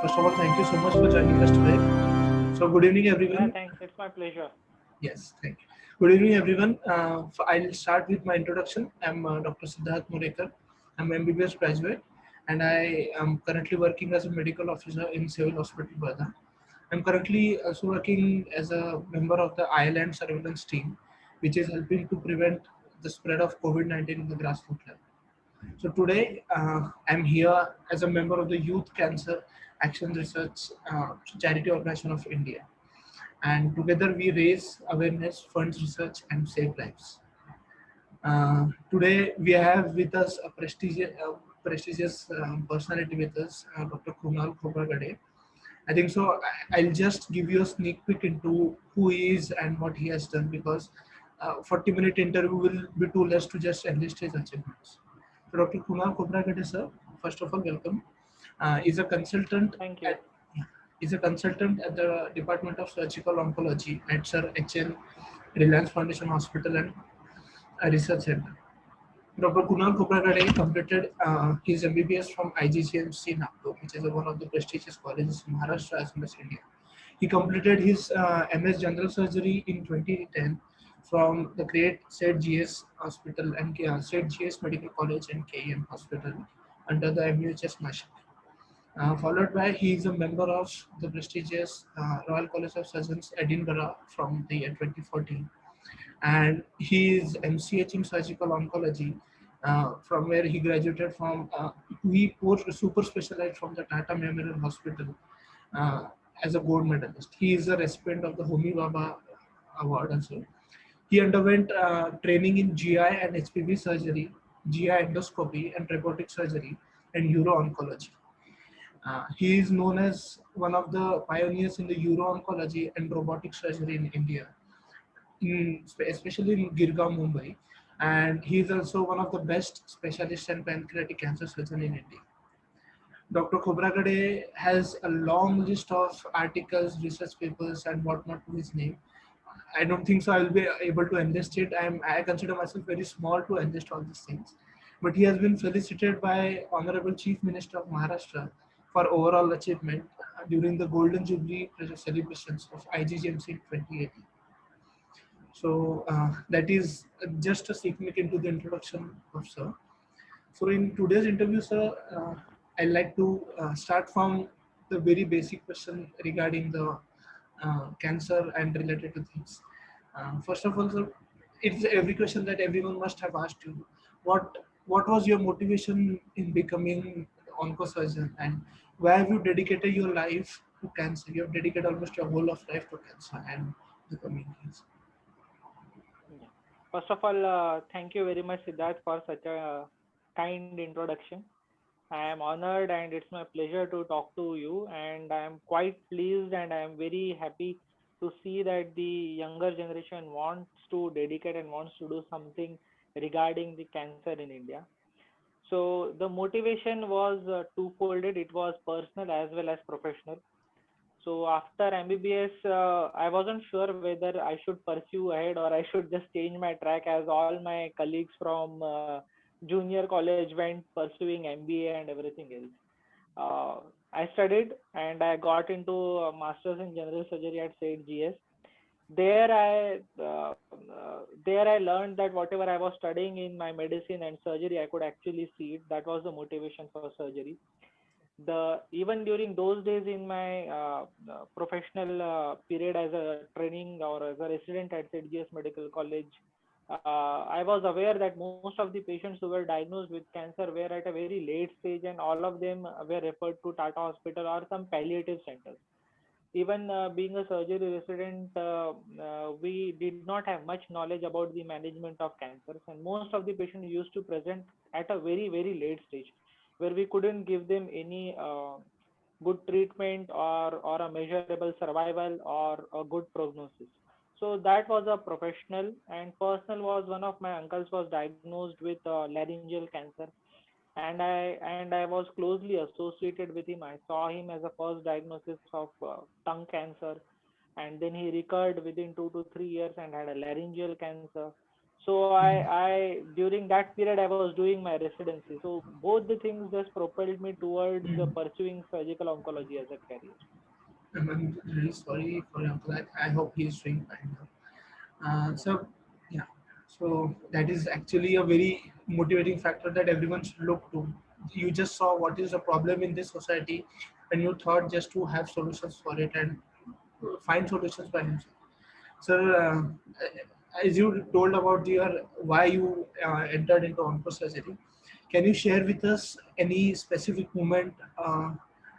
First of all, thank you so much for joining us today. So, good evening, Yeah, everyone. thanks. It's my pleasure. Yes, thank you. Good evening, everyone. I'll start with my introduction. I'm Dr. Siddharth Murekar. I'm MBBS graduate, and I am currently working as a medical officer in Civil Hospital Bada. I'm currently also working as a member of the Ireland surveillance team, which is helping to prevent the spread of COVID-19 in the grassroots level. So today I'm here as a member of the Youth Cancer Action Research Charity Organization of India, and together we raise awareness, fund research, and save lives. Today we have with us a prestigious personality with us, Dr. Kunal Khobragade. I think so. I'll just give you a sneak peek into who he is and what he has done because 40-minute interview will be too less to just enlist his achievements. So Dr. Kunal Khobragade, sir, first of all, welcome. Is a consultant Thank you. at yeah, is a consultant at the Department of Surgical Oncology at Sir H.N. Reliance Foundation Hospital and Research Center. Dr. Kunal Khobragade completed his MBBS from IGGMC Nagpur, which is one of the prestigious colleges in Maharashtra as well as India. He completed his MS General Surgery in 2010 from the great Seth GS Hospital and Seth GS Medical College and KEM Hospital under the MUHS Nashik. Followed by he is a member of the prestigious Royal College of Surgeons Edinburgh from the year 2014, and he is MCH in surgical oncology, from where he graduated from. He post super specialized from the Tata Memorial Hospital uh, as a gold medalist. He is a recipient of the Homi Baba Award also. He underwent training in GI and HPV surgery, GI endoscopy and robotic surgery, and uro-oncology. He is known as one of the pioneers in the uro-oncology and robotic surgery in India, especially in Girgaon, Mumbai. And he is also one of the best specialists and pancreatic cancer surgeon in India. Dr. Khobragade has a long list of articles, research papers, and whatnot to his name. I don't think so. I will be able to enlist it. I consider myself very small to enlist all these things. But he has been felicitated by Honorable Chief Minister of Maharashtra for overall achievement during the Golden Jubilee celebrations of IGGMC in 2018. So that is just a sneak into the introduction of sir. So in today's interview, sir, I'd like to start from the very basic question regarding the cancer and related to things. First of all, sir, it's every question that everyone must have asked you. What what was your motivation in becoming oncosurgeon, and why have you dedicated your life to cancer? You have dedicated almost your whole of life to cancer and the communities. Yeah. First of all, thank you very much, Siddharth, for such a kind introduction. I am honored and it's my pleasure to talk to you. And I am quite pleased and I am very happy to see that the younger generation wants to dedicate and wants to do something regarding the cancer in India. So the motivation was twofolded. It was personal as well as professional. So after MBBS, I wasn't sure whether I should pursue ahead or I should just change my track as all my colleagues from junior college went pursuing MBA and everything else. I studied and I got into a master's in general surgery at St. GS. There I learned that whatever I was studying in my medicine and surgery, I could actually see it. That was the motivation for surgery. The even during those days in my professional period as a training or as a resident at CGS Medical College, I was aware that most of the patients who were diagnosed with cancer were at a very late stage, and all of them were referred to Tata Hospital or some palliative centers. Even being a surgery resident, we did not have much knowledge about the management of cancers, and most of the patients used to present at a very late stage, where we couldn't give them any good treatment or a measurable survival or a good prognosis. So that was a professional, and personal was one of my uncles was diagnosed with laryngeal cancer, and I was closely associated with him. I saw him as a first diagnosis of tongue cancer, and then he recurred within 2 to 3 years and had a laryngeal cancer. So I during that period I was doing my residency. So both the things just propelled me towards Mm. pursuing surgical oncology as a career. I'm really sorry for your uncle. I hope he is doing fine now. So, yeah, so that is actually a very motivating factor that everyone should look to. You just saw what is the problem in this society, and you thought just to have solutions for it and find solutions by himself. So, as you told about your why you entered into oncosurgery, can you share with us any specific moment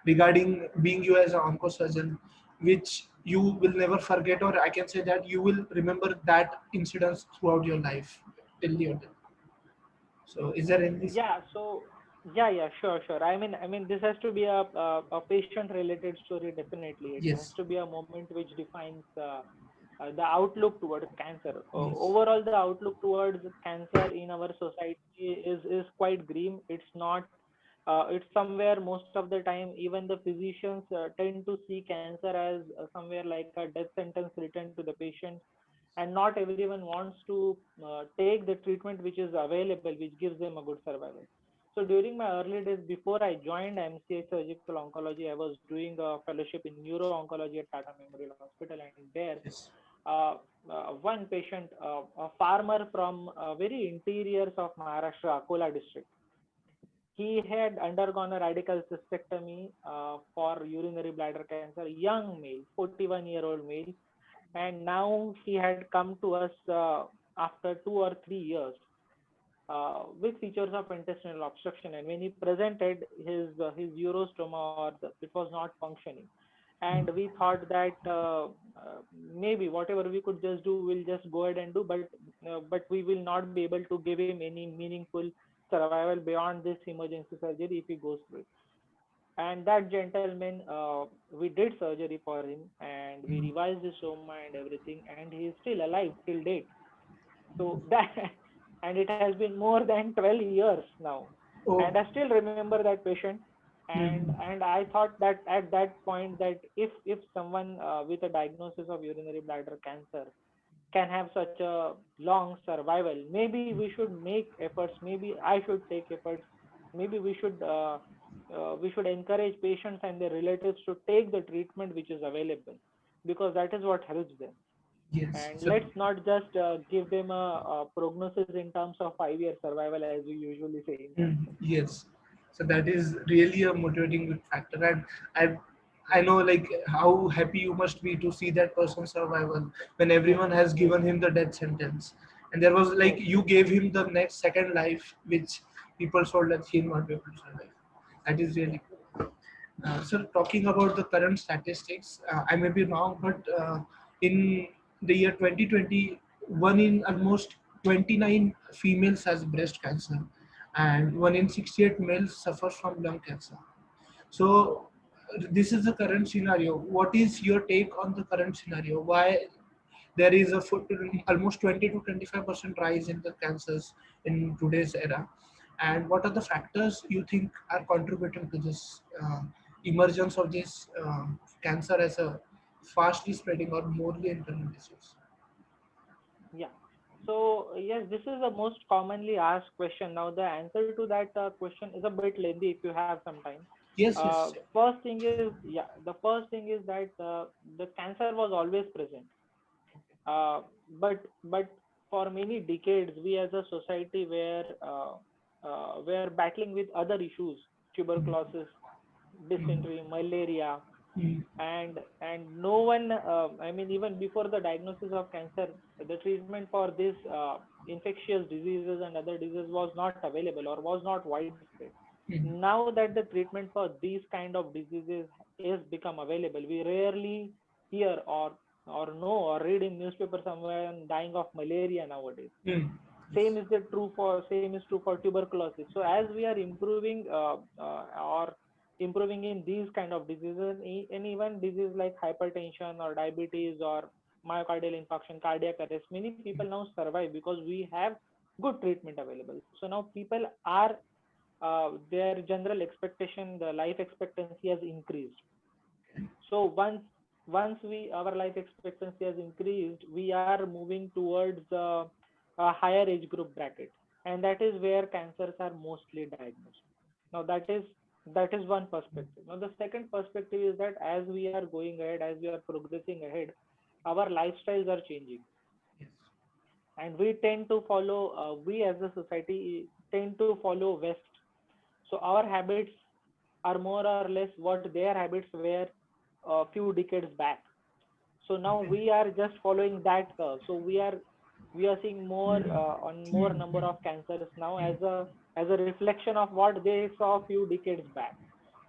regarding being you as an oncosurgeon, which you will never forget, or I can say that you will remember that incident throughout your life till your death. So, is there any? Yeah, so yeah, sure. I mean, this has to be a patient-related story. Definitely, it has Yes, to be a moment which defines the outlook towards cancer. yes, Overall, the outlook towards cancer in our society is quite grim. It's not. It's somewhere most of the time. Even the physicians tend to see cancer as somewhere like a death sentence written to the patient, and not everyone wants to take the treatment which is available, which gives them a good survival. So during my early days, before I joined MCI Surgical Oncology, I was doing a fellowship in neuro oncology at Tata Memorial Hospital, and there yes. one patient, a farmer from very interiors of Maharashtra, Akola district, he had undergone a radical cystectomy for urinary bladder cancer, young male, 41-year-old male, and now he had come to us after 2 or 3 years with features of intestinal obstruction. And when he presented his urostoma, it was not functioning, and we thought that maybe whatever we could just do, we'll just go ahead and do, but we will not be able to give him any meaningful survival beyond this emergency surgery if he goes through it. And that gentleman, we did surgery for him, and we Mm. revised his stoma and everything, and he is still alive till date. So that, and it has been more than 12 years now, and Oh, I still remember that patient. And I thought that at that point, that if someone with a diagnosis of urinary bladder cancer can have such a long survival, maybe we should make efforts, maybe I should take efforts, maybe we should encourage patients and their relatives to take the treatment which is available, because that is what helps them. yes. And So, let's not just give them a prognosis in terms of 5 year survival, as we usually say in cancer. yes. So that is really a motivating factor, and I know like how happy you must be to see that person's survival when Yes, everyone has yes, given him the death sentence, and there was like yes, you gave him the next second life, which people thought that he'll not be able to survive. That is yeah. really cool. So talking about the current statistics, I may be wrong, but in the year 2020, one in almost 29 females has breast cancer, and one in 68 males suffers from lung cancer. So this is the current scenario. What is your take on the current scenario? Why there is a almost 20 to 25% rise in the cancers in today's era, and what are the factors you think are contributing to this emergence of this cancer as a fastly spreading or morely internal disease? Yeah. So yes, this is the most commonly asked question. Now the answer to that question is a bit lengthy if you have some time. Yes, yes. First thing is, yeah, the first thing is that the cancer was always present. But for many decades, we as a society were battling with other issues: tuberculosis, Mm, dysentery, malaria, mm, and no one, I mean, even before the diagnosis of cancer, the treatment for this infectious diseases and other diseases was not available or was not widespread. mm, Now that the treatment for these kind of diseases is become available, we rarely hear or know or read in newspaper someone dying of malaria nowadays. mm. Same Yes. is the true for same is true for tuberculosis. So as we are improving or improving in these kind of diseases, and even disease like hypertension or diabetes or myocardial infarction, cardiac arrest, many people now survive because we have good treatment available. So now people are, their general expectation, the life expectancy has increased. So once we our life expectancy has increased, we are moving towards a higher age group bracket, and that is where cancers are mostly diagnosed. Now that is one perspective. Now the second perspective is that as we are going ahead, as we are progressing ahead, our lifestyles are changing, Yes. and we tend to follow. We as a society tend to follow West, so our habits are more or less what their habits were a few decades back. So now Okay. we are just following that curve. So we are seeing more on more number of cancers now as a reflection of what they saw a few decades back.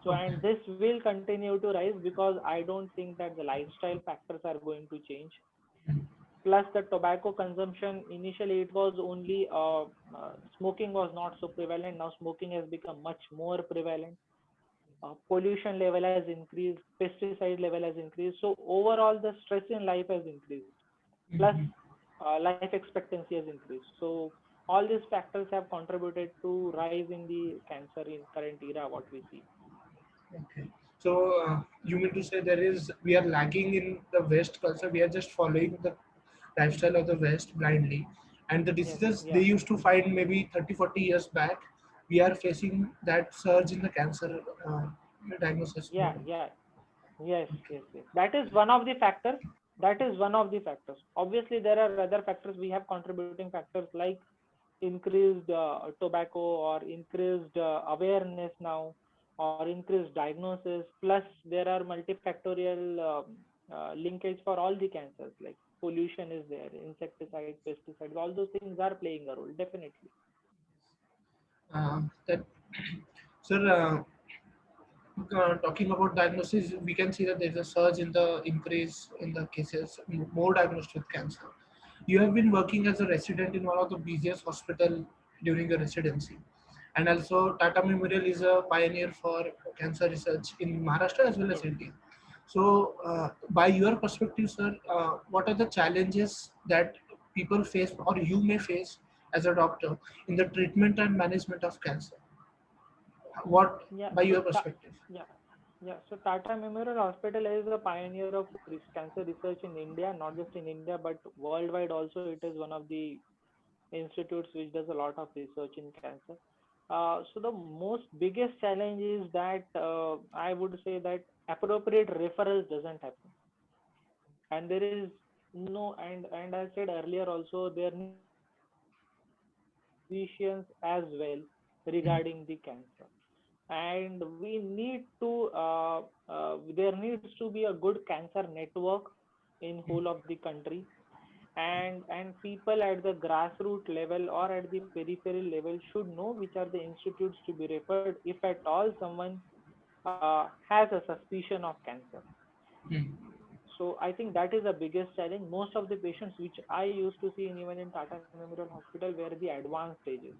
So Okay. and this will continue to rise because I don't think that the lifestyle factors are going to change. Mm. Plus the tobacco consumption, initially it was only smoking was not so prevalent. Now smoking has become much more prevalent. Pollution level has increased, pesticide level has increased. So overall, the stress in life has increased. Plus, Mhm. life expectancy has increased. So all these factors have contributed to rise in the cancer in current era. What we see. Okay. So you mean to say we are lagging in the West culture. We are just following the lifestyle of the West blindly, and the Yes. diseases they Yeah. used to find maybe 30, 40 years back, we are facing that surge in the cancer diagnosis Yeah. now. Yeah. Yes. Okay. Yes. Yes. That is one of the factors. That is one of the factors. Obviously, there are other factors. We have contributing factors like increased tobacco or increased awareness now or increased diagnosis, plus there are multifactorial linkage for all the cancers like pollution is there, insecticide, pesticides, all those things are playing a role definitely. That, sir, talking about diagnosis, we can see that there's a surge in the increase in the cases more diagnosed with cancer. You have been working as a resident in one of the busiest hospital during your residency, and also Tata Memorial is a pioneer for cancer research in Maharashtra as well Yes. as India. So, by your perspective, sir, what are the challenges that people face or you may face as a doctor in the treatment and management of cancer? What, Yeah. by your perspective? Yeah. Yeah. So Tata Memorial Hospital is a pioneer of cancer research in India, not just in India but worldwide also. It is one of the institutes which does a lot of research in cancer. So the most biggest challenge is that I would say that appropriate referrals doesn't happen, and there is no and I said earlier also there needs to be physicians as well regarding the cancer, and we need to there needs to be a good cancer network in whole of the country, and people at the grassroots level or at the peripheral level should know which are the institutes to be referred if at all someone has a suspicion of cancer. Hmm. So I think that is the biggest challenge. Most of the patients which I used to see in even in Tata Memorial Hospital were the advanced stages.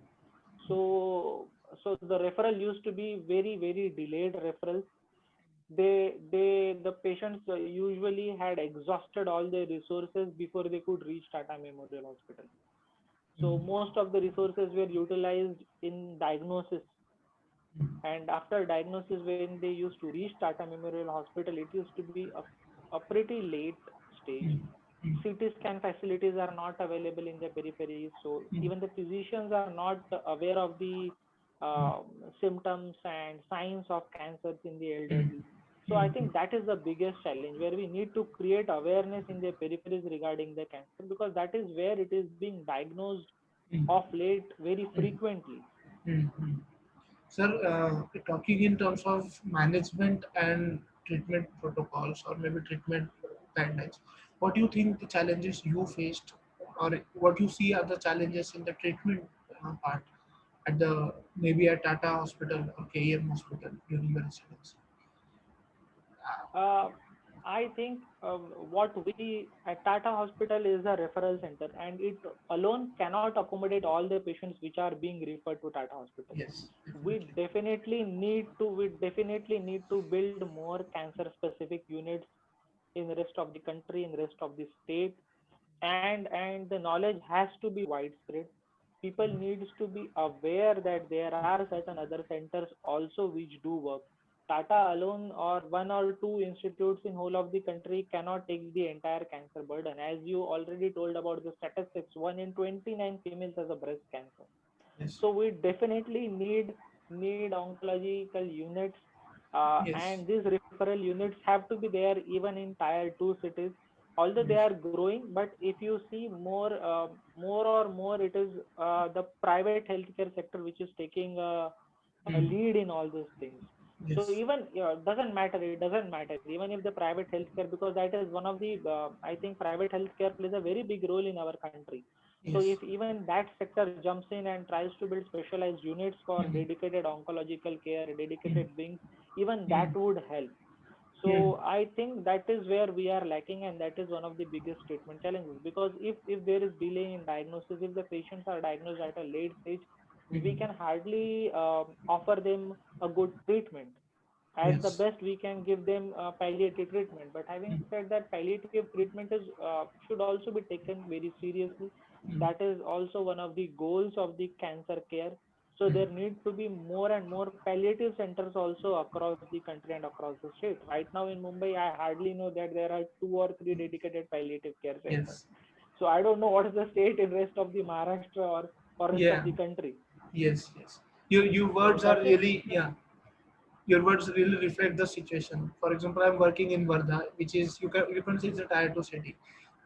So the referral used to be very delayed referrals. The patients usually had exhausted all their resources before they could reach Tata Memorial Hospital. So Hmm. most of the resources were utilized in diagnosis, and after diagnosis when they used to reach Tata Memorial Hospital, it used to be a pretty late stage. Hmm. Hmm. CT scan facilities are not available in the periphery, so Hmm. even the physicians are not aware of the Hmm. symptoms and signs of cancers in the Hmm. elderly. So I Hmm. think that is the biggest challenge where we need to create awareness in the peripheries regarding the cancer, because that is where it is being diagnosed Hmm. of late very Hmm. frequently. Hmm. Hmm. Sir, talking in terms of management and treatment protocols or maybe treatment guidelines, what do you think the challenges you faced or what you see are the challenges in the treatment part at the maybe at Tata Hospital or KEM Hospital during the residency? Uh, I think what we at Tata Hospital is a referral center, and it alone cannot accommodate all the patients which are being referred to Tata Hospital. Yes, We definitely. definitely need to build more cancer specific units in the rest of the country, in the rest of the state, and the knowledge has to be widespread. People needs to be aware that there are certain other centers also which do work. Tata alone or one or two institutes in whole of the country cannot take the entire cancer burden. As you already told about the statistics, 1 in 29 females has a breast cancer. Yes. So we definitely need oncological units, Yes. and these referral units have to be there even in tier 2 cities. Although they Yes. are growing, but if you see more or more, it is the private healthcare sector which is taking a Mm. lead in all these things. So Yes. even doesn't matter. It doesn't matter even if the private healthcare, because that is one of the I think private healthcare plays a very big role in our country. So Yes. if even that sector jumps in and tries to build specialized units for Mm. dedicated oncological care, Mm. dedicated wings, even that Mm. would help. Mm. So I think that is where we are lacking, and that is one of the biggest treatment challenges. Because if there is delay in diagnosis, if the patients are diagnosed at a late stage, we Mm. can hardly offer them a good treatment. At the Yes. best, we can give them palliative treatment. But having Mm. said that, palliative treatment is should also be taken very seriously. Mm. That is also one of the goals of the cancer care. So Mm. there need to be more and more palliative centers also across the country and across the state. Right now in Mumbai, I hardly know that there are two or three dedicated palliative care centers. Yes. So I don't know what is the state in rest of the Maharashtra or rest of Yeah. the country. Yes. Yes. Your So words are that is really, yeah. Your words really reflect the situation. For example, I'm working in Varda, which is you can say it's a tier two city.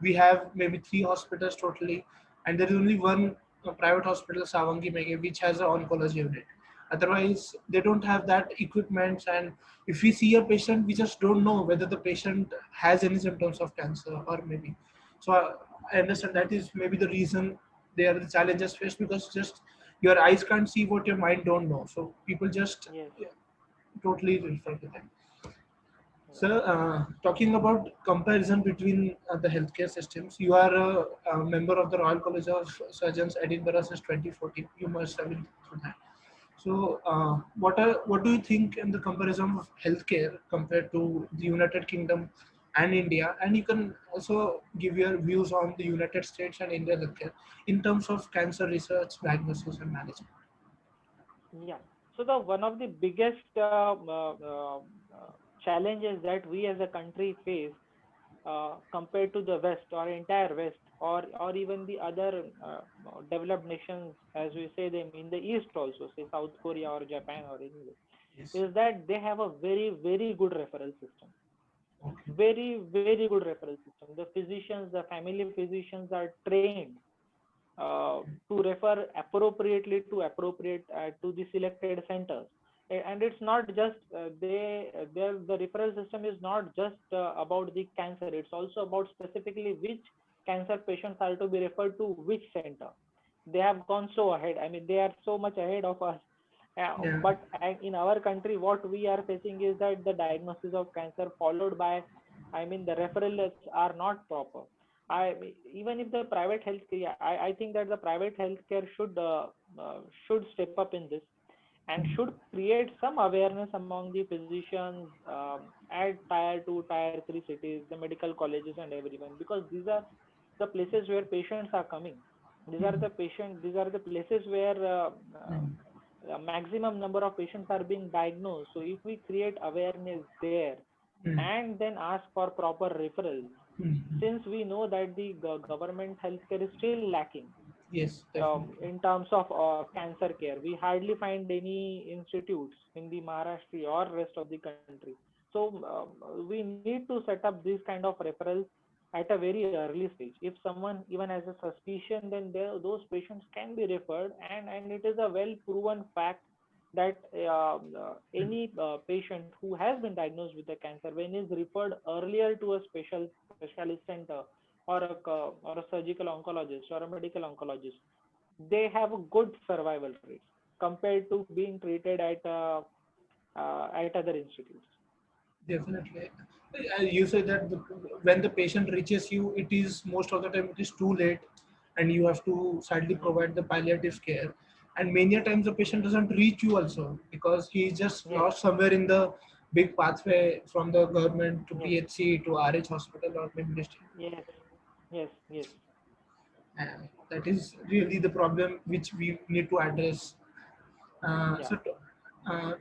We have maybe three hospitals totally, and there is only one private hospital, Savangi Mege, which has an oncology unit. Otherwise, they don't have that equipment. And if we see a patient, we just don't know whether the patient has any symptoms of cancer or maybe. So I understand that is maybe the reason they are the challenges faced, because just your eyes can't see what your mind don't know. So people just yes, totally refer to them. yes, So, talking about comparison between the healthcare systems, you are a member of the Royal College of Surgeons, Edinburgh since 2014. You must have been through that. So, what do you think in the comparison of healthcare compared to the United Kingdom and India? And you can also give your views on the United States and India healthcare in terms of cancer research, diagnosis, and management. yeah. So the one of the biggest challenges that we as a country face compared to the West or entire West or even the other developed nations, as we say them in the East also, say South Korea or Japan or anywhere, Yes. is that they have a very good referral system. Okay. Very good referral system. The physicians, the family physicians are trained to refer appropriately to the selected centers. And it's not just the referral system is not just about the cancer. It's also about specifically which cancer patients are to be referred to which center. They have gone so ahead. I mean, they are so much ahead of us. Yeah. But in our country, what we are facing is that the diagnosis of cancer followed by, I mean, the referrals are not proper. Even if the private healthcare, I think that the private healthcare should step up in this and Mm. should create some awareness among the physicians at tier 2, tier 3 cities, the medical colleges and everyone, because these are the places where patients are coming. Mm. These are the places where Mm. a maximum number of patients are being diagnosed. So if we create awareness there Mm. and then ask for proper referrals, Mm. since we know that the government healthcare is still lacking Yes, definitely. in terms of cancer care. We hardly find any institutes in the Maharashtra or rest of the country. So we need to set up these kind of referrals at a very early stage. If someone even has a suspicion, then those patients can be referred, and it is a well proven fact that any patient who has been diagnosed with the cancer, when is referred earlier to a specialist center or a surgical oncologist or a medical oncologist, they have a good survival rates compared to being treated at other institutes. Definitely. You say that when the patient reaches you, it is most of the time it is too late, and you have to sadly Yes, provide the palliative care. And many a times the patient doesn't reach you also because he is just yes, lost somewhere in the big pathway from the government to yes, PHC to RH hospital or maybe district. yes, yes, yes, And that is really the problem which we need to address. yeah, So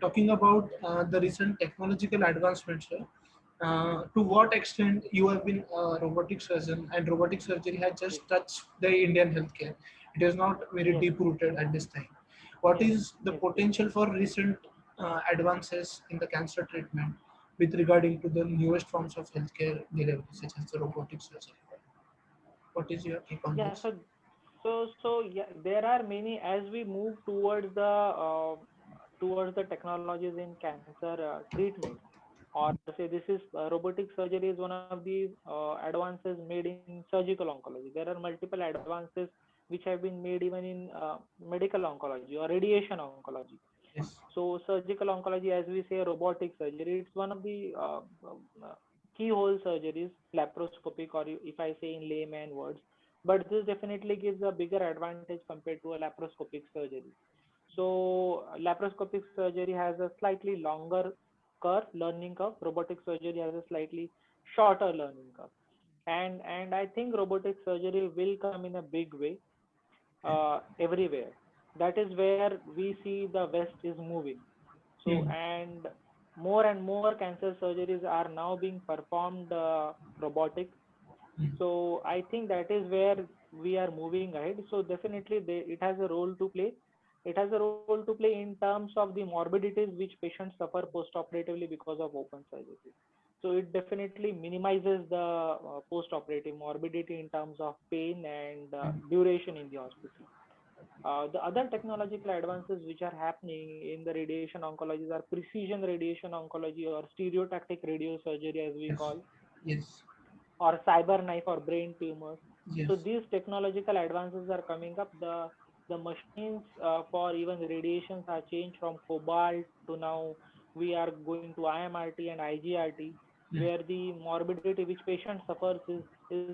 talking about the recent technological advancements, to what extent you have been a robotic surgeon and robotic surgery has Yes, just touched the Indian healthcare. It is not very yes, deep rooted at this time. What yes, is the yes, yes. potential for recent advances in the cancer treatment with regarding to the newest forms of healthcare delivery, such as the robotic surgery? What is your take on Yeah, this? so yeah, there are many as we move towards the technologies in cancer treatment, or say this is robotic surgery is one of the advances made in surgical oncology. There are multiple advances which have been made even in medical oncology or radiation oncology. Yes. So surgical oncology, as we say, robotic surgery, it's one of the keyhole surgeries, laparoscopic, or if I say in layman words. But this definitely gives a bigger advantage compared to a laparoscopic surgery. So laparoscopic surgery has a slightly longer learning curve. Robotic surgery has a slightly shorter learning curve. And I think robotic surgery will come in a big way everywhere. That is where we see the West is moving. So, Mm. and more cancer surgeries are now being performed robotic. Mm. So I think that is where we are moving ahead. So definitely it has a role to play. It has a role to play in terms of the morbidities which patients suffer post-operatively because of open surgery. So it definitely minimizes the post-operative morbidity in terms of pain and Mm. duration in the hospital. The other technological advances which are happening in the radiation oncology are precision radiation oncology or stereotactic radiosurgery, as we Yes. call, Yes. or cyber knife or brain tumors. So Yes. these technological advances are coming up. The machines for even radiations are changed from cobalt to now we are going to IMRT and IGRT, Mm. where the morbidity which patient suffers is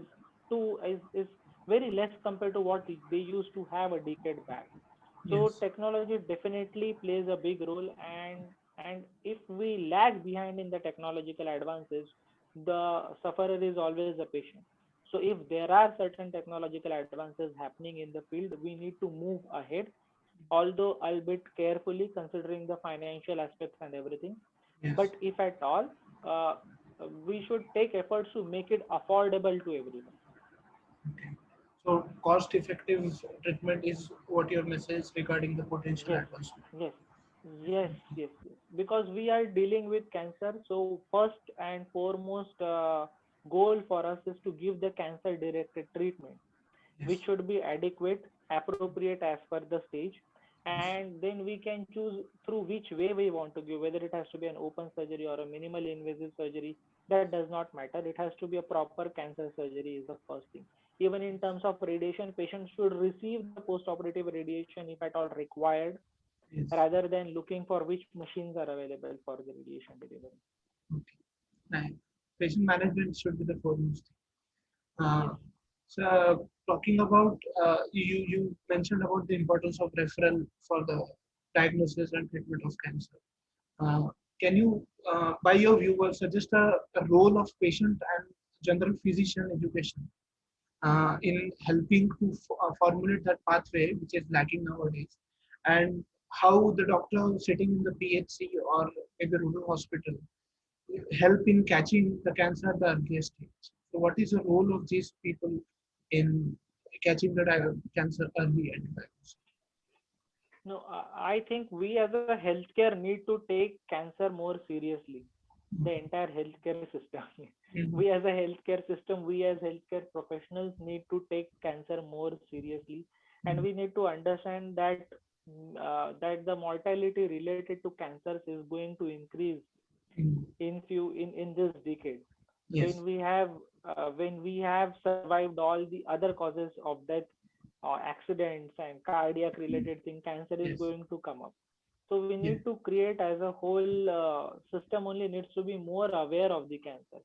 very less compared to what they used to have a decade back. So Yes. technology definitely plays a big role, and if we lag behind in the technological advances, the sufferer is always the patient. So if there are certain technological advances happening in the field, we need to move ahead, although albeit carefully considering the financial aspects and everything. Yes. But if at all, uh, we should take efforts to make it affordable to everyone. Okay. So cost-effective treatment is what your message regarding the potential Yes, advancement. yes, yes. Because we are dealing with cancer, so first and foremost goal for us is to give the cancer-directed treatment, which Yes. should be adequate, appropriate as per the stage, Yes. and then we can choose through which way we want to give, whether it has to be an open surgery or a minimal invasive surgery. That does not matter. It has to be a proper cancer surgery is the first thing. Even in terms of radiation, patients should receive the post-operative radiation if at all required, Yes. rather than looking for which machines are available for the radiation delivery. Okay. Right. Patient management should be the foremost. Uh, Yes, so talking about you mentioned about the importance of referral for the diagnosis and treatment of cancer. Uh, can you, by your view, suggest a role of patient and general physician education in helping to formulate that pathway which is lacking nowadays, and how the doctor sitting in the PHC or maybe rural hospital help in catching the cancer at the earliest stage. So, what is the role of these people in catching the cancer early and diagnosis? no, I think we as a healthcare need to take cancer more seriously, the entire healthcare system. Mhm. We as a healthcare system, we as healthcare professionals need to take cancer more seriously, and Mhm. we need to understand that that the mortality related to cancers is going to increase Mhm. in this decade. Yes. When we have survived all the other causes of death, accidents and cardiac related thing, cancer is Yes. going to come up. So we Yes. need to create as a whole system only needs to be more aware of the cancer.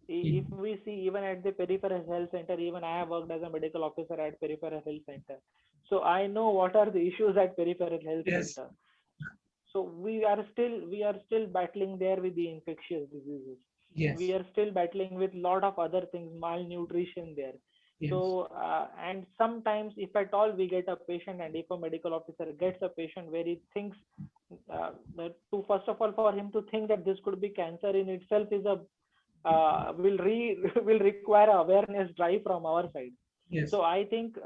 If Mhm. we see even at the peripheral health center, even I have worked as a medical officer at peripheral health center, so I know what are the issues at peripheral health Yes. center. So we are still battling there with the infectious diseases. We Yes. are still battling with lot of other things, malnutrition there. So Yes. and sometimes if at all we get a patient, and if a medical officer gets a patient where he thinks to first of all, for him to think that this could be cancer in itself is a will require awareness drive from our side. Yes. So I think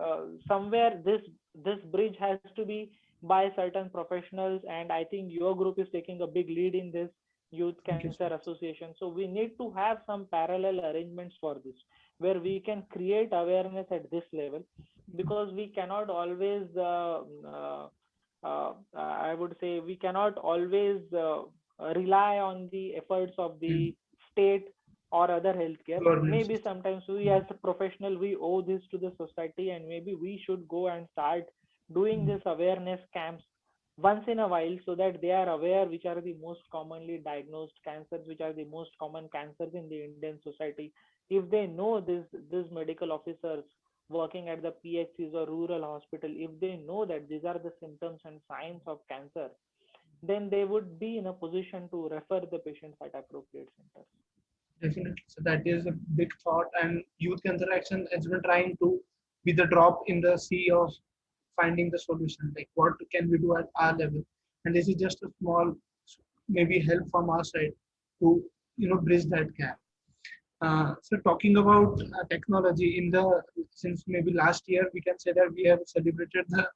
somewhere this bridge has to be by certain professionals, and I think your group is taking a big lead in this, Youth Thank you Cancer so much. Association. So we need to have some parallel arrangements for this, where we can create awareness at this level, because we cannot always I would say we cannot always rely on the efforts of Mm. the state or other healthcare. Government Maybe system. sometimes we as a professional we owe this to the society, and maybe we should go and start doing Mm. this awareness camps once in a while, so that they are aware which are the most commonly diagnosed cancers, which are the most common cancers in the Indian society. If they know this medical officers working at the PHCs or rural hospital, if they know that these are the symptoms and signs of cancer, then they would be in a position to refer the patients at appropriate centers. Definitely. So that is a big thought, and youth cancer action has been trying to be the drop in the sea of finding the solution. Like what can we do at our level? And this is just a small, maybe help from our side to bridge that gap. So talking about technology in the since maybe last year, we can say that we have celebrated the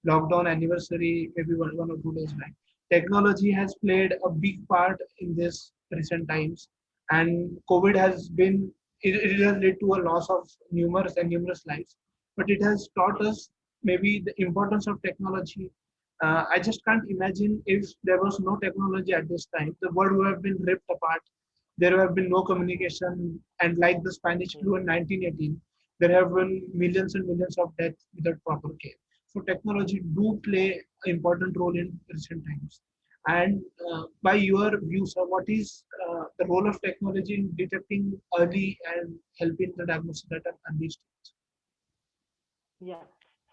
lockdown anniversary maybe one or 2 days back. Technology has played a big part in this recent times, and COVID has been it has led to a loss of numerous lives, but it has taught us maybe the importance of technology. I just can't imagine if there was no technology at this time, the world would have been ripped apart. There have been no communication, and like the Spanish flu in 1918, there have been millions and millions of deaths without proper care. So technology do play an important role in recent times. And by your view, sir, what is the role of technology in detecting early and helping the diagnosis at an early stage? Yeah.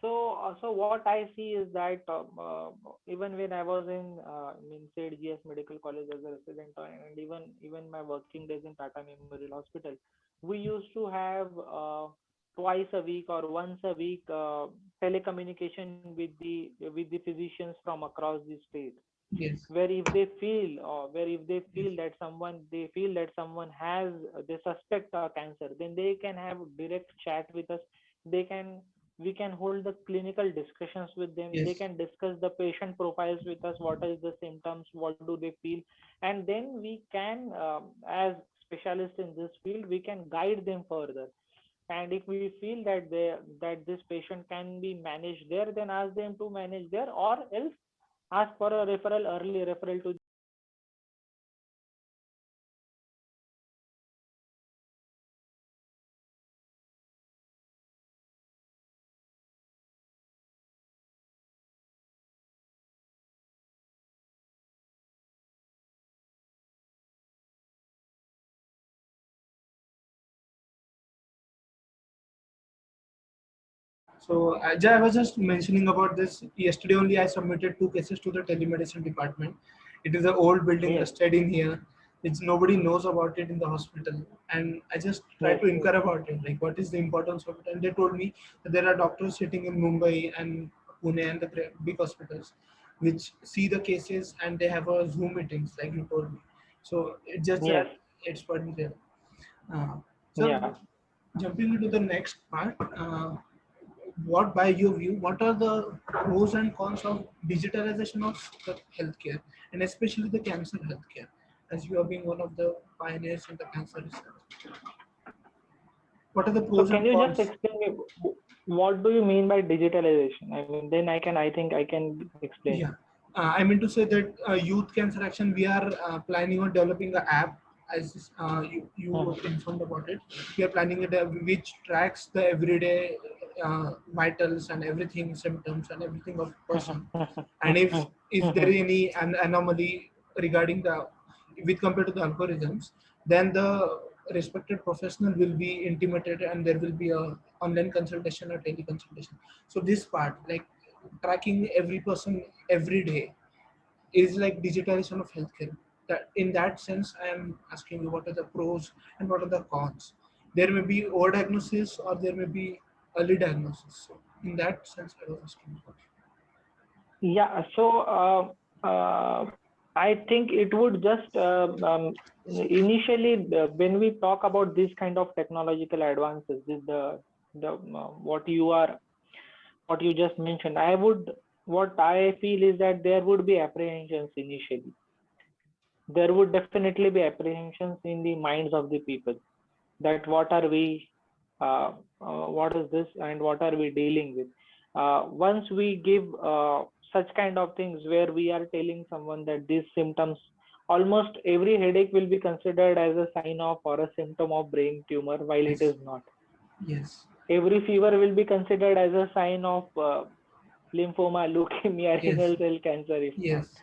So what I see is that even when I was in said GS Medical College as a resident, and even my working days in Tata Memorial Hospital, we used to have twice a week or once a week telecommunication with the physicians from across the state, Yes, where if they feel where if they yes, feel that someone has they suspect cancer, then they can have direct chat with us. They can We can hold the clinical discussions with them. They yes, can discuss the patient profiles with us, what is the symptoms, what do they feel, and then we can as specialists in this field, we can guide them further. And if we feel that this patient can be managed there, then ask them to manage there, or else ask for a early referral to. So, Ajay, I was just mentioning about this yesterday only. I submitted 2 cases to the telemedicine department. It is an old building Yes, listed in here. It's nobody knows about it in the hospital, and I just tried yes, to yes. inquire about it, like what is the importance of it, and they told me that there are doctors sitting in Mumbai and Pune and the big hospitals, which see the cases and they have a Zoom meetings, like you told me. So it's just Yes, that it's put there. Uh, so yeah. jumping into the next part. What, by your view, what are the pros and cons of digitalization of the healthcare, and especially the cancer healthcare, as you are being one of the pioneers in the cancer research? What are the So pros can and you just cons? explain me what do you mean by digitalization? I mean, then I think I can explain. Yeah, I mean to say that Youth Cancer Action, we are planning on developing an app, as you were informed about it. We are planning it which tracks the everyday vitals and everything, symptoms and everything of person. And if there is any anomaly regarding the with compared to the algorithms, then the respected professional will be intimated and there will be a online consultation or teleconsultation. So this part, like tracking every person every day, is like digitalization of healthcare. That in that sense, I am asking you what are the pros and what are the cons. There may be overdiagnosis or there may be early diagnosis. So in that sense, I was asking about. Yeah. So I think it would just initially when we talk about this kind of technological advances, what you just mentioned, what I feel is that there would be apprehensions initially. There would definitely be apprehensions in the minds of the people that what is this and what are we dealing with. Once we give such kind of things where we are telling someone that these symptoms, almost every headache will be considered as a sign of or a symptom of brain tumor, while it Yes. is not. Yes. Every fever will be considered as a sign of lymphoma, leukemia, Yes. renal cell cancer, if not. Yes.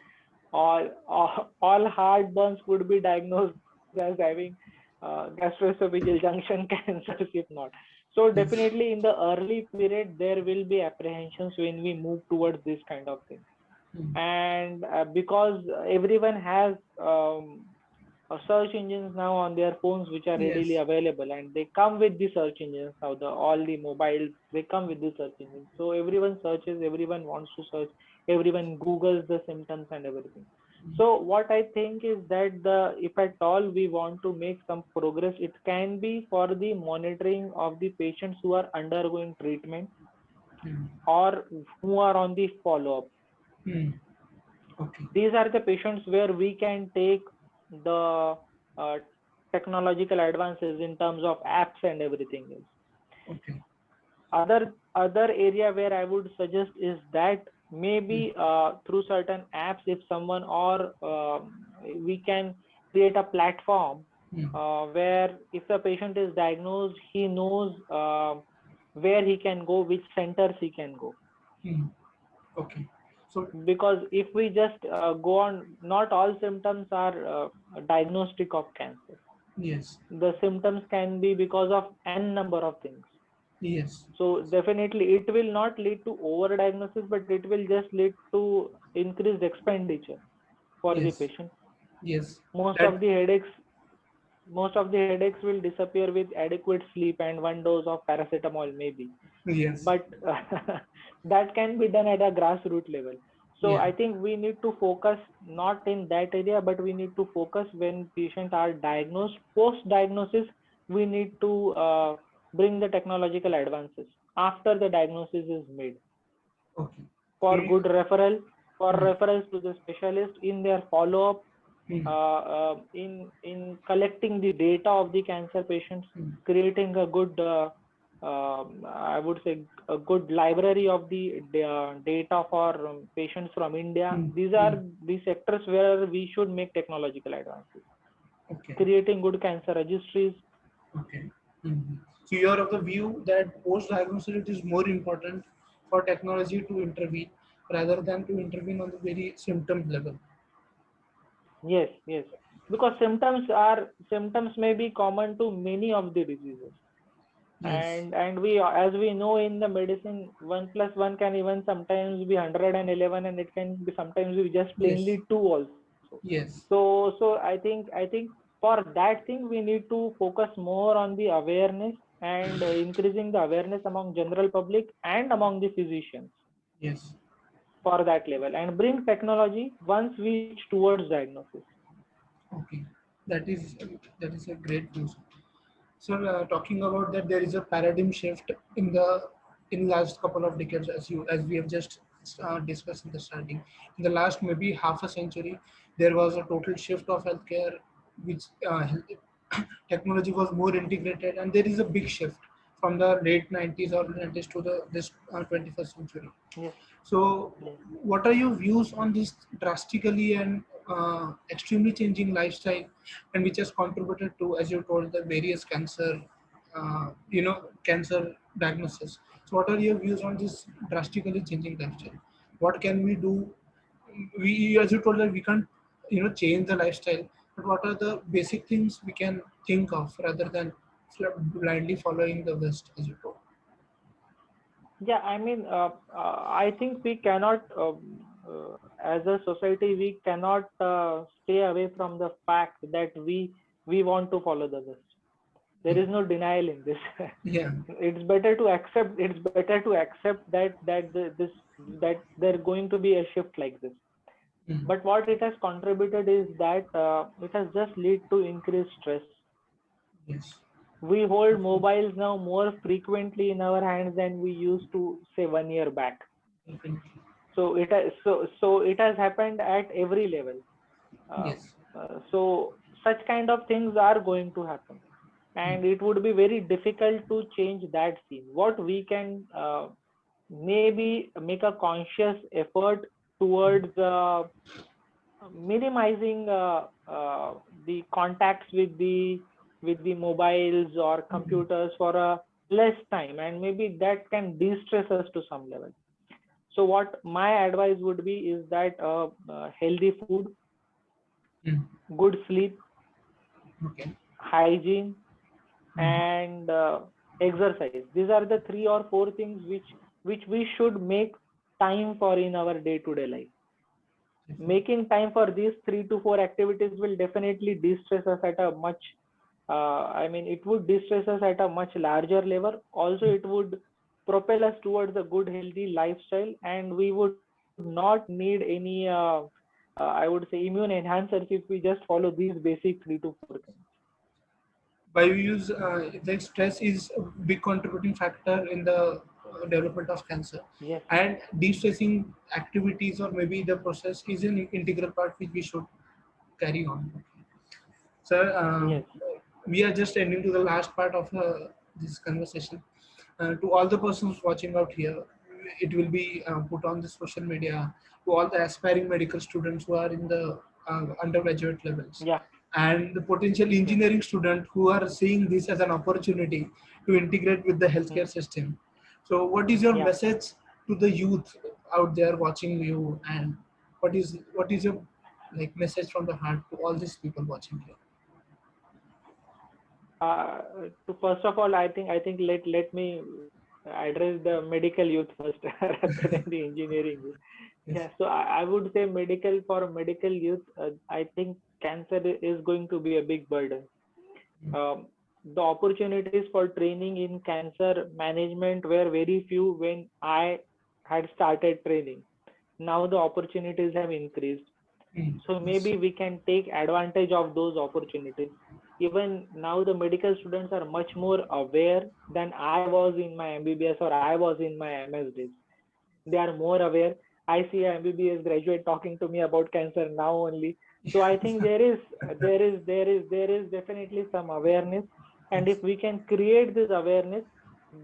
All heartburns would be diagnosed as having gastroesophageal junction cancers, if not. So Yes. definitely in the early period, there will be apprehensions when we move towards this kind of thing. Mm. And because everyone has search engines now on their phones which are readily Yes. available, and they come with the search engines now, all the mobiles, they come with the search engines, so everyone searches, everyone wants to search, everyone googles the symptoms and everything. Mm. So what I think is that if at all we want to make some progress, it can be for the monitoring of the patients who are undergoing treatment Mm. or who are on the follow-up. Mm. Okay. These are the patients where we can take the uh, technological advances in terms of apps and everything else. Okay. Other area where I would suggest is that Mm. maybe through certain apps, if someone, or we can create a platform Mm. where if the patient is diagnosed, he knows where he can go, which centers he can go. Mm. Okay. So Because if we just go on, not all symptoms are diagnostic of cancer. yes. The symptoms can be because of n number of things. Yes. So definitely it will not lead to over diagnosis, but it will just lead to increased expenditure for the Yes. patient. Yes. most That. of the headaches most of the headaches will disappear with adequate sleep and one dose of paracetamol maybe. Yes. But that can be done at a grassroots level. So Yeah. I think we need to focus not in that area, but we need to focus when patients are diagnosed. Post diagnosis, we need to bring the technological advances after the diagnosis is made, Okay. So for you. good referral, for Mm. referrals to the specialist in their follow up, Mm. in collecting the data of the cancer patients, Mm. creating a good I would say a good library of the data for patients from India. Mm. These Mm. are the sectors where we should make technological advances. Okay. Creating good cancer registries. Okay. Mhm. So you are of the view that post-diagnosis it is more important for technology to intervene rather than to intervene on the very symptom level. Yes, yes. Because symptoms may be common to many of the diseases. Yes. And we, as we know in the medicine, 1 plus 1 can even sometimes be 111, and it can be sometimes be just Yes. plainly 2 also. Yes. So I think for that thing we need to focus more on the awareness and increasing the awareness among general public and among the physicians Yes. for that level, and bring technology once we reach towards diagnosis. Okay. That is that is a great news. So talking about that, there is a paradigm shift in last couple of decades, as we have just discussed in the starting. In the last maybe half a century, there was a total shift of healthcare, which technology was more integrated, and there is a big shift from the late 90s or 90s to the this 21st century. Yes, So, yes. what are your views on this drastically and extremely changing lifestyle, and which has contributed to, as you told, the various cancer, cancer diagnosis? So, what are your views on this drastically changing lifestyle? What can we do? We, as you told, that we can't, change the lifestyle. But what are the basic things we can think of rather than blindly following the West, as you told? Yeah, I mean, I think we cannot, as a society, we cannot stay away from the fact that we want to follow the West. There is no denial in this. Yeah. It's better to accept. It's better to accept that that there going to be a shift like this. But what it has contributed is that it has just lead to increased stress. Yes. We hold mobiles now more frequently in our hands than we used to say 1 year back. Definitely. So it has happened at every level. Uh, Yes. so such kind of things are going to happen, and it would be very difficult to change that scene. What we can maybe make a conscious effort towards minimizing the contacts with the mobiles or computers for a less time, and maybe that can de-stress us to some level. So what my advice would be is that healthy food, Mm. good sleep, Okay. hygiene, Mm. and exercise. These are the 3 or 4 things which we should make time for in our day-to-day life. Definitely. Making time for these 3 to 4 activities will definitely de-stress us at a much I mean, it would de-stress us at a much larger level. Also, it would propel us towards a good healthy lifestyle, and we would not need any I would say immune enhancers if we just follow these basic 3 to 4 things. By use, the stress is a big contributing factor in the development of cancer, Yes, and de-stressing activities or maybe the process is an integral part which we should carry on. Sir, yes, we are just ending to the last part of this conversation. To all the persons watching out here, it will be put on the social media to all the aspiring medical students who are in the undergraduate levels, yeah, and the potential yes. engineering student who are seeing this as an opportunity to integrate with the healthcare Hmm. system. So, what is your Yeah. message to the youth out there watching you, and what is your like message from the heart to all these people watching here? uh, to first of all, I think let me address the medical youth first rather than the engineering youth. Yes. Yeah, so I would say medical for medical youth, I think cancer is going to be a big burden. um, the opportunities for training in cancer management were very few when I had started training. Now the opportunities have increased, Mm. so Yes. maybe we can take advantage of those opportunities. Even now the medical students are much more aware than I was in my MBBS or I was in my MS days. They are more aware. I see a MBBS graduate talking to me about cancer now only. So I think there is definitely some awareness, and Yes. if we can create this awareness,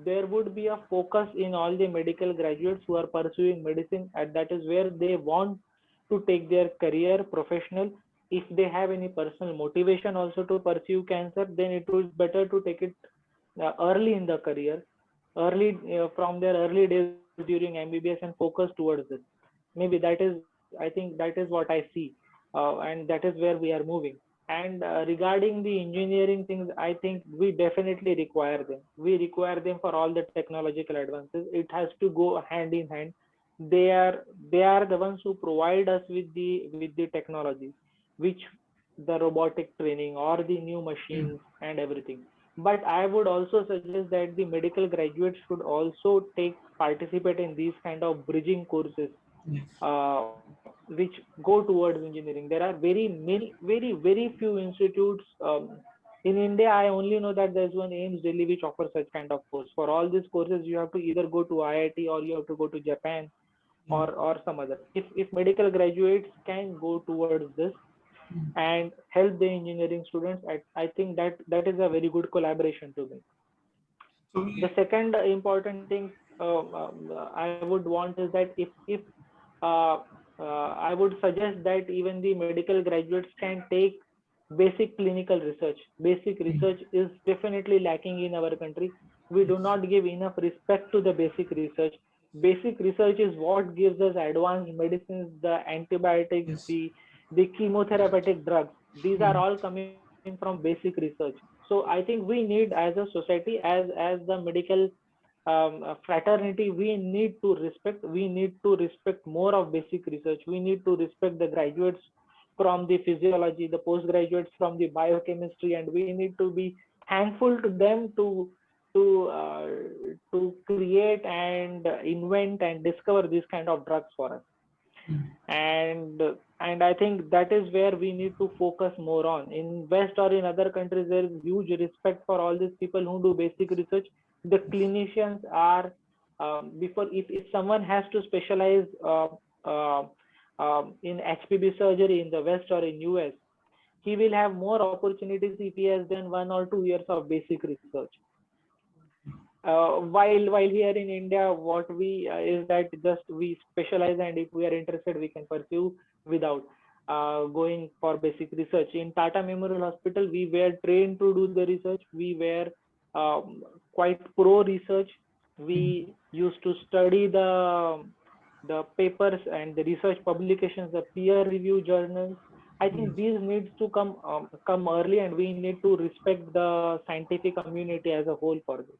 there would be a focus in all the medical graduates who are pursuing medicine, and that is where they want to take their career professional. If they have any personal motivation also to pursue cancer, then it would better to take it early in the career, early from their early days during MBBS, and focus towards this. Maybe I think that is what I see, and that is where we are moving. And regarding the engineering things, I think we definitely require them. We require them for all the technological advances. It has to go hand in hand. They are the ones who provide us with the technology, which the robotic training or the new Mm. machines and everything. But I would also suggest that the medical graduates should also take participate in these kind of bridging courses, Yes. which go towards engineering. There are very few institutes in India. I only know that there's one AIMS Delhi which offers such kind of course. For all these courses, you have to either go to IIT or you have to go to Japan Mm. or some other. If medical graduates can go towards this Mm. and help the engineering students, I think that is a very good collaboration to make. So The second important thing I would want is that if uh, I would suggest that even the medical graduates can take basic clinical research. Basic mm. research is definitely lacking in our country. We do Yes. not give enough respect to the basic research. Basic research is what gives us advanced medicines, the antibiotics, Yes. the chemotherapeutic drugs. These are Mm. all coming from basic research. So I think we need, as a society, as the medical fraternity, we need to respect more of basic research. We need to respect the graduates from the physiology, the postgraduates from the biochemistry, and we need to be thankful to them to uh, to create and invent and discover these kind of drugs for us. Mm. And And I think that is where we need to focus more on. In West or in other countries, there is huge respect for all these people who do basic research. The clinicians are before if someone has to specialize uh, in HPB surgery in the West or in US, he will have more opportunities if he has done 1 or 2 years of basic research. While here in India, what we is that just we specialize, and if we are interested, we can pursue without going for basic research. In Tata Memorial Hospital, we were trained to do the research. We were quite pro research. We used to study the papers and the research publications, the peer review journals. I think these needs to come early, and we need to respect the scientific community as a whole for this.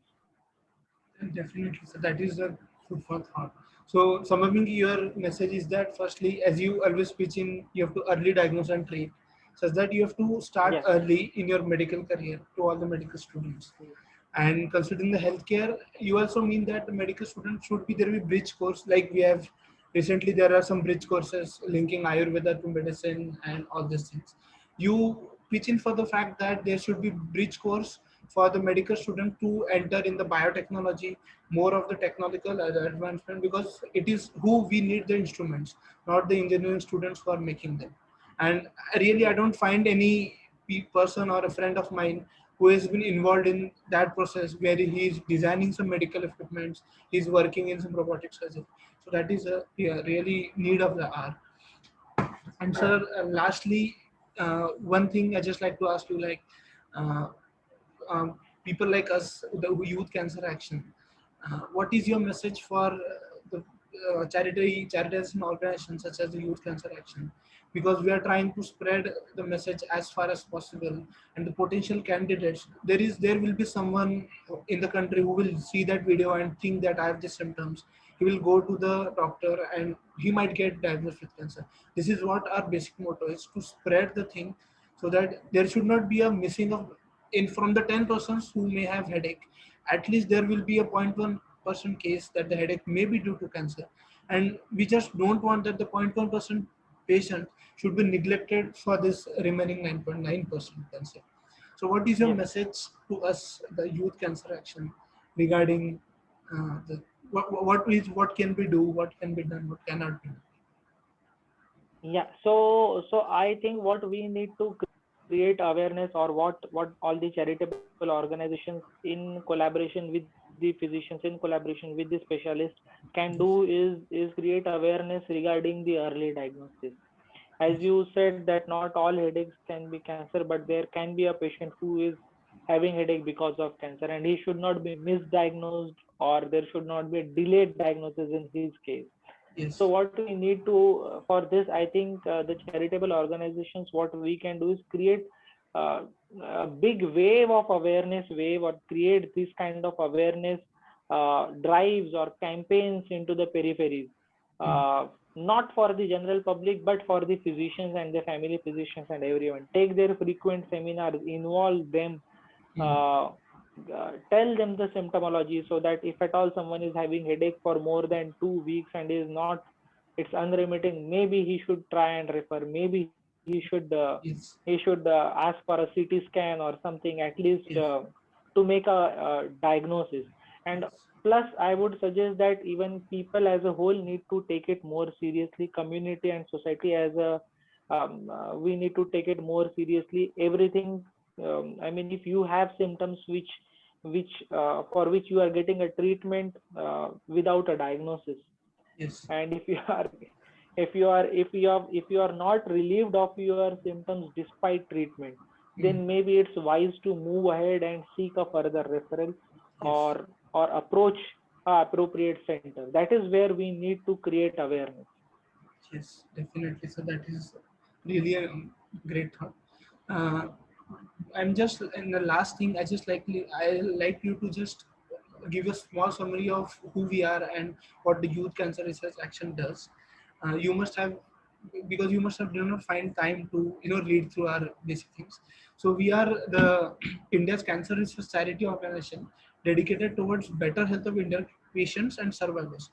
Definitely. So that is a food for thought. So summing your message is that firstly, as you always pitch in, you have to early diagnose and treat, such that you have to start Yes. early in your medical career to all the medical students. And considering the healthcare, you also mean that the medical students should be there with bridge course, like we have recently there are some bridge courses linking Ayurveda to medicine and all these things. You pitch in for the fact that there should be bridge course for the medical student to enter in the biotechnology, more of the technological advancement, because it is who we need the instruments, not the engineering students who are making them. And really, I Yes. don't find any person or a friend of mine who has been involved in that process where he is designing some medical equipments, he's working in some robotic surgery. So that is a really need of the hour. And Yeah. sir, lastly, one thing I just like to ask you, like uh, people like us, the Youth Cancer Action, what is your message for the charities and organizations such as the Youth Cancer Action? Because we are trying to spread the message as far as possible, and the potential candidates, there will be someone in the country who will see that video and think that I have the symptoms. He will go to the doctor and he might get diagnosed with cancer. This is what our basic motto is, to spread the thing, so that there should not be a missing of, in from the 10 persons who may have headache, at least there will be a 0.1% case that the headache may be due to cancer. And we just don't want that the 0.1% patient should be neglected for this remaining 9.9% cancer. So what is your Yes. message to us, the Youth Cancer Action, regarding the what can we do, what can be done, what cannot be done? Yeah. So I think what we need to create awareness, or what all the charitable organizations in collaboration with the physicians, in collaboration with the specialists can do is create awareness regarding the early diagnosis. As Yes. you said that not all headaches can be cancer, but there can be a patient who is having headache because of cancer, and he should not be misdiagnosed, or there should not be a delayed diagnosis in his case. So Yes. what we need to for this, I think the charitable organizations, what we can do is create uh, a big wave of awareness wave, or create this kind of awareness drives or campaigns into the peripheries, Mm. uh, not for the general public but for the physicians and the family physicians and everyone. Take their frequent seminars, involve them, Mm. uh, tell them the symptomology, so that if at all someone is having headache for more than 2 weeks and is not, it's unremitting, maybe he should try and refer, maybe Yes. he should ask for a CT scan or something, at least Yes. to make a diagnosis. And Yes. plus I would suggest that even people as a whole need to take it more seriously, community and society as a we need to take it more seriously. Everything, I mean, if you have symptoms which for which you are getting a treatment without a diagnosis, Yes. and if you are not relieved of your symptoms despite treatment, Mm. then maybe it's wise to move ahead and seek a further referral, Yes. or approach a appropriate center. That is where we need to create awareness. Yes, definitely. So that is really a great thought. Uh, I'm just in the last thing. I like you to just give a small summary of who we are and what the Youth Cancer Research Action does. You must have because you must have did not find time to read through our basic things. So we are the India's Cancer Research Charity Organization dedicated towards better health of Indian patients and survivors.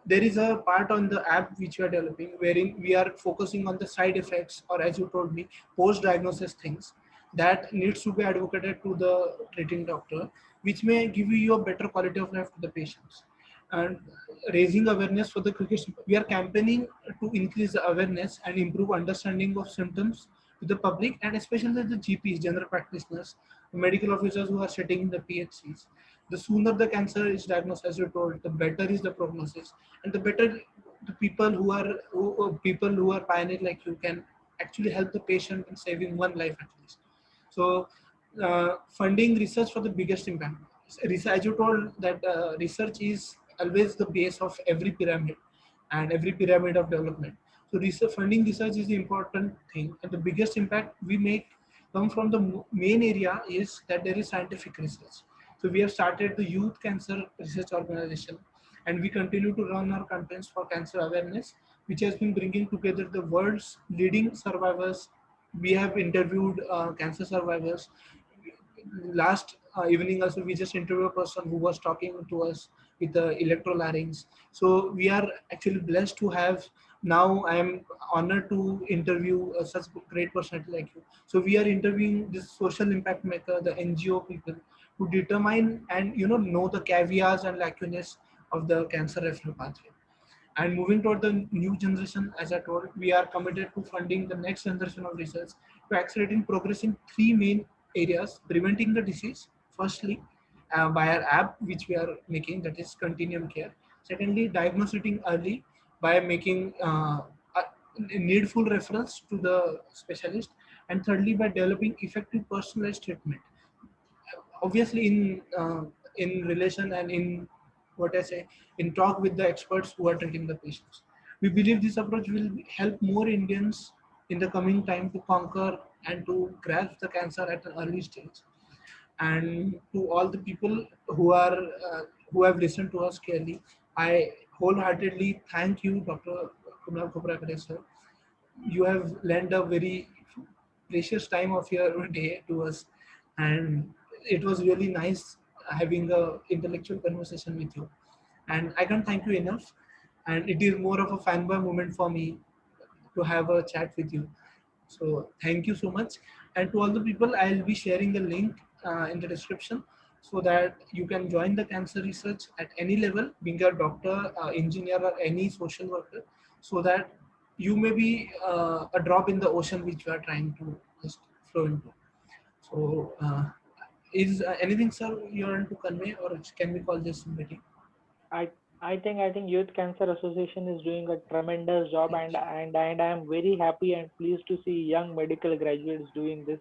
There is a part on the app which we are developing wherein we are focusing on the side effects, or as you told me, post diagnosis things that needs to be advocated to the treating doctor, which may give you a better quality of life to the patients. And raising awareness for the quickest, we are campaigning to increase the awareness and improve understanding of symptoms to the public, and especially the GPs, general practitioners, medical officers who are sitting in the PHCs. The sooner the cancer is diagnosed, as you told, the better is the prognosis, and the better the people people who are pioneer like you can actually help the patient in saving one life at least. So, funding research for the biggest impact. As you told that research is always the base of every pyramid and every pyramid of development. So, funding research is the important thing, and the biggest impact we make come from the main area is that there is scientific research. So, we have started the Youth Cancer Research Organization, and we continue to run our campaigns for cancer awareness, which has been bringing together the world's leading survivors. We have interviewed cancer survivors. Last evening also we just interviewed a person who was talking to us with the electrolarynx. So we are actually blessed to have, now I am honored to interview such great personality like you. So we are interviewing this social impact maker, the NGO people, to determine and know the caveats and lacunae of the cancer referral pathway. And moving toward the new generation, as I told, we are committed to funding the next generation of research to accelerating progress in three main areas: preventing the disease, firstly, by our app, which we are making, that is Continuum Care. Secondly, diagnosing early by making needful reference to the specialist. And thirdly, by developing effective personalized treatment. Obviously, in relation and in what I say, in talk with the experts who are treating the patients. We believe this approach will help more Indians in the coming time to conquer and to grasp the cancer at an early stage. And to all the people who have listened to us clearly, I wholeheartedly thank you, Dr. Kunal Khoprakare sir. You have lent a very precious time of your day to us, and it was really nice having a intellectual conversation with you. And I can't thank you enough. And it is more of a fanboy moment for me to have a chat with you. So thank you so much. And to all the people, I'll be sharing the link in the description so that you can join the cancer research at any level, being a doctor, engineer, or any social worker, so that you may be a drop in the ocean which you are trying to just flow into. So, is anything, sir, you want to convey, or can we call this meeting? I I think Youth Cancer Association is doing a tremendous job, and I am very happy and pleased to see young medical graduates doing this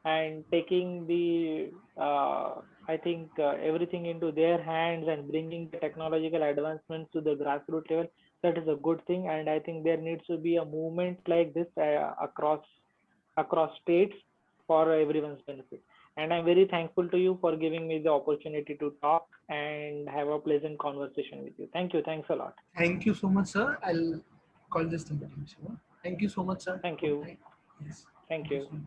and taking the everything into their hands and bringing the technological advancements to the grassroots level. That is a good thing, and I think there needs to be a movement like this across states for everyone's benefit. And I'm very thankful to you for giving me the opportunity to talk and have a pleasant conversation with you. Thank you. Thanks a lot. Thank you so much, sir. I'll call this the meeting. Thank you so much, sir. Thank For the you. time. Yes. Thank Thank you you. so much.